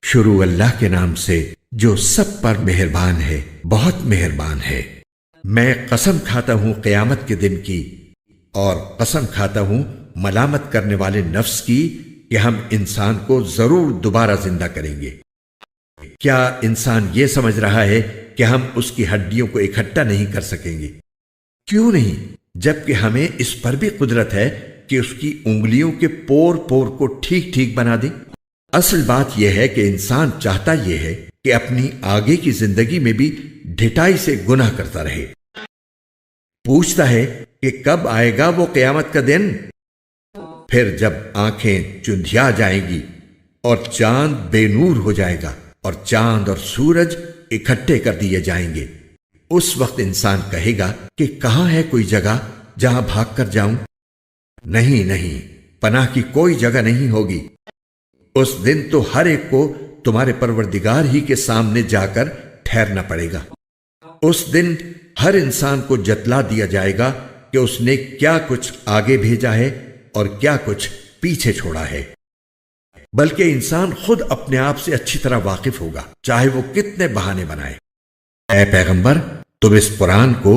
شروع اللہ کے نام سے جو سب پر مہربان ہے، بہت مہربان ہے۔ میں قسم کھاتا ہوں قیامت کے دن کی، اور قسم کھاتا ہوں ملامت کرنے والے نفس کی کہ ہم انسان کو ضرور دوبارہ زندہ کریں گے۔ کیا انسان یہ سمجھ رہا ہے کہ ہم اس کی ہڈیوں کو اکٹھا نہیں کر سکیں گے؟ کیوں نہیں، جبکہ ہمیں اس پر بھی قدرت ہے کہ اس کی انگلیوں کے پور پور کو ٹھیک ٹھیک بنا دیں۔ اصل بات یہ ہے کہ انسان چاہتا یہ ہے کہ اپنی آگے کی زندگی میں بھی ڈھٹائی سے گناہ کرتا رہے۔ پوچھتا ہے کہ کب آئے گا وہ قیامت کا دن؟ پھر جب آنکھیں چندھیا جائیں گی اور چاند بے نور ہو جائے گا اور چاند اور سورج اکٹھے کر دیے جائیں گے، اس وقت انسان کہے گا کہ کہاں ہے کوئی جگہ جہاں بھاگ کر جاؤں؟ نہیں نہیں، پناہ کی کوئی جگہ نہیں ہوگی۔ اس دن تو ہر ایک کو تمہارے پروردگار ہی کے سامنے جا کر ٹھہرنا پڑے گا۔ اس دن ہر انسان کو جتلا دیا جائے گا کہ اس نے کیا کچھ آگے بھیجا ہے اور کیا کچھ پیچھے چھوڑا ہے۔ بلکہ انسان خود اپنے آپ سے اچھی طرح واقف ہوگا، چاہے وہ کتنے بہانے بنائے۔ اے پیغمبر، تم اس قرآن کو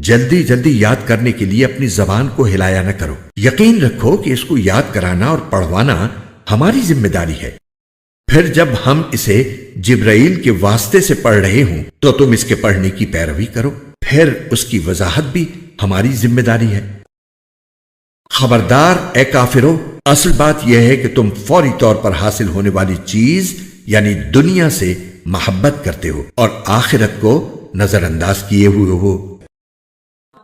جلدی جلدی یاد کرنے کے لیے اپنی زبان کو ہلایا نہ کرو۔ یقین رکھو کہ اس کو یاد کرانا اور پڑھوانا ہماری ذمہ داری ہے۔ پھر جب ہم اسے جبرائیل کے واسطے سے پڑھ رہے ہوں تو تم اس کے پڑھنے کی پیروی کرو، پھر اس کی وضاحت بھی ہماری ذمہ داری ہے۔ خبردار اے کافرو، اصل بات یہ ہے کہ تم فوری طور پر حاصل ہونے والی چیز یعنی دنیا سے محبت کرتے ہو اور آخرت کو نظر انداز کیے ہوئے ہو۔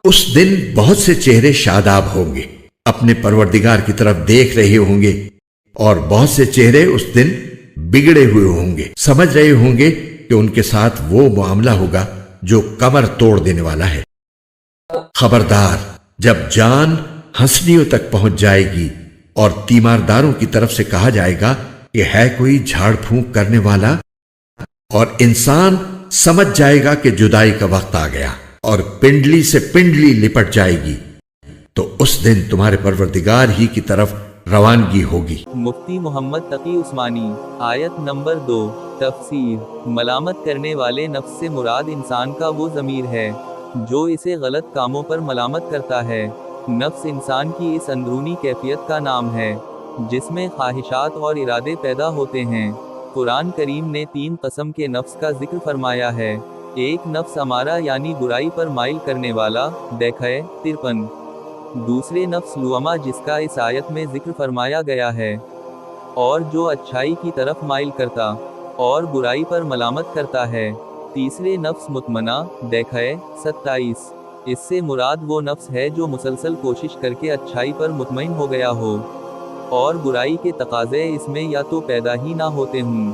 اس دن بہت سے چہرے شاداب ہوں گے، اپنے پروردگار کی طرف دیکھ رہے ہوں گے، اور بہت سے چہرے اس دن بگڑے ہوئے ہوں گے، سمجھ رہے ہوں گے کہ ان کے ساتھ وہ معاملہ ہوگا جو کمر توڑ دینے والا ہے۔ خبردار، جب جان ہنسلیوں تک پہنچ جائے گی اور تیمارداروں کی طرف سے کہا جائے گا کہ ہے کوئی جھاڑ پھونک کرنے والا، اور انسان سمجھ جائے گا کہ جدائی کا وقت آ گیا اور پنڈلی سے پنڈلی لپٹ جائے گی، تو اس دن تمہارے پروردگار ہی کی طرف روانگی ہوگی۔ مفتی محمد تقی عثمانی۔ آیت نمبر 2، تفسیر۔ ملامت کرنے والے نفس سے مراد انسان کا وہ ضمیر ہے جو اسے غلط کاموں پر ملامت کرتا ہے۔ نفس انسان کی اس اندرونی کیفیت کا نام ہے جس میں خواہشات اور ارادے پیدا ہوتے ہیں۔ قرآن کریم نے 3 قسم کے نفس کا ذکر فرمایا ہے۔ ایک نفس امارہ یعنی برائی پر مائل کرنے والا، دیکھئے 53۔ دوسرے نفس لوامہ جس کا اس آیت میں ذکر فرمایا گیا ہے، اور جو اچھائی کی طرف مائل کرتا اور برائی پر ملامت کرتا ہے۔ تیسرے نفس مطمئنہ، دیکھئے 27۔ اس سے مراد وہ نفس ہے جو مسلسل کوشش کر کے اچھائی پر مطمئن ہو گیا ہو اور برائی کے تقاضے اس میں یا تو پیدا ہی نہ ہوتے ہوں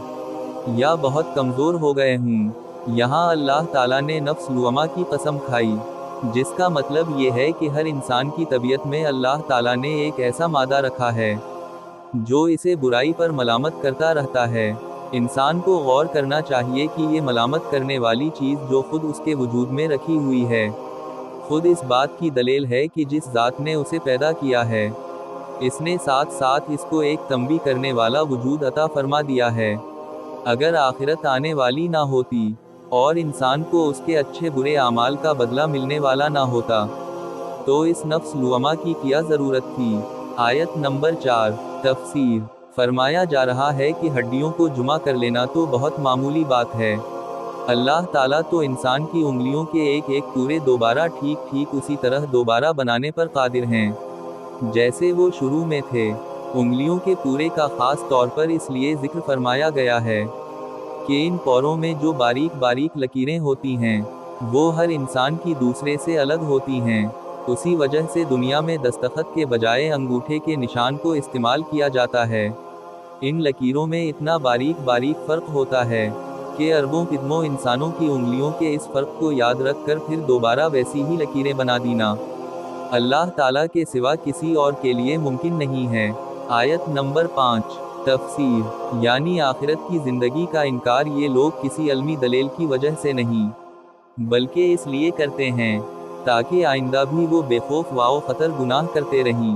یا بہت کمزور ہو گئے ہوں۔ یہاں اللہ تعالیٰ نے نفس لوامہ کی قسم کھائی، جس کا مطلب یہ ہے کہ ہر انسان کی طبیعت میں اللہ تعالیٰ نے ایک ایسا مادہ رکھا ہے جو اسے برائی پر ملامت کرتا رہتا ہے۔ انسان کو غور کرنا چاہیے کہ یہ ملامت کرنے والی چیز جو خود اس کے وجود میں رکھی ہوئی ہے، خود اس بات کی دلیل ہے کہ جس ذات نے اسے پیدا کیا ہے، اس نے ساتھ ساتھ اس کو ایک تنبیہ کرنے والا وجود عطا فرما دیا ہے۔ اگر آخرت آنے والی نہ ہوتی اور انسان کو اس کے اچھے برے اعمال کا بدلہ ملنے والا نہ ہوتا تو اس نفس لوامہ کی کیا ضرورت تھی؟ آیت نمبر 4، تفسیر۔ فرمایا جا رہا ہے کہ ہڈیوں کو جمع کر لینا تو بہت معمولی بات ہے۔ اللہ تعالیٰ تو انسان کی انگلیوں کے ایک ایک ٹکڑے دوبارہ ٹھیک ٹھیک اسی طرح دوبارہ بنانے پر قادر ہیں جیسے وہ شروع میں تھے۔ انگلیوں کے پورے کا خاص طور پر اس لیے ذکر فرمایا گیا ہے کہ ان پوروں میں جو باریک باریک لکیریں ہوتی ہیں وہ ہر انسان کی دوسرے سے الگ ہوتی ہیں۔ اسی وجہ سے دنیا میں دستخط کے بجائے انگوٹھے کے نشان کو استعمال کیا جاتا ہے۔ ان لکیروں میں اتنا باریک باریک فرق ہوتا ہے کہ اربوں قدموں انسانوں کی انگلیوں کے اس فرق کو یاد رکھ کر پھر دوبارہ ویسی ہی لکیریں بنا دینا اللہ تعالیٰ کے سوا کسی اور کے لیے ممکن نہیں ہے۔ آیت نمبر 5، تفسیر۔ یعنی آخرت کی زندگی کا انکار یہ لوگ کسی علمی دلیل کی وجہ سے نہیں بلکہ اس لیے کرتے ہیں تاکہ آئندہ بھی وہ بے خوف و خطر گناہ کرتے رہیں۔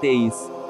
23।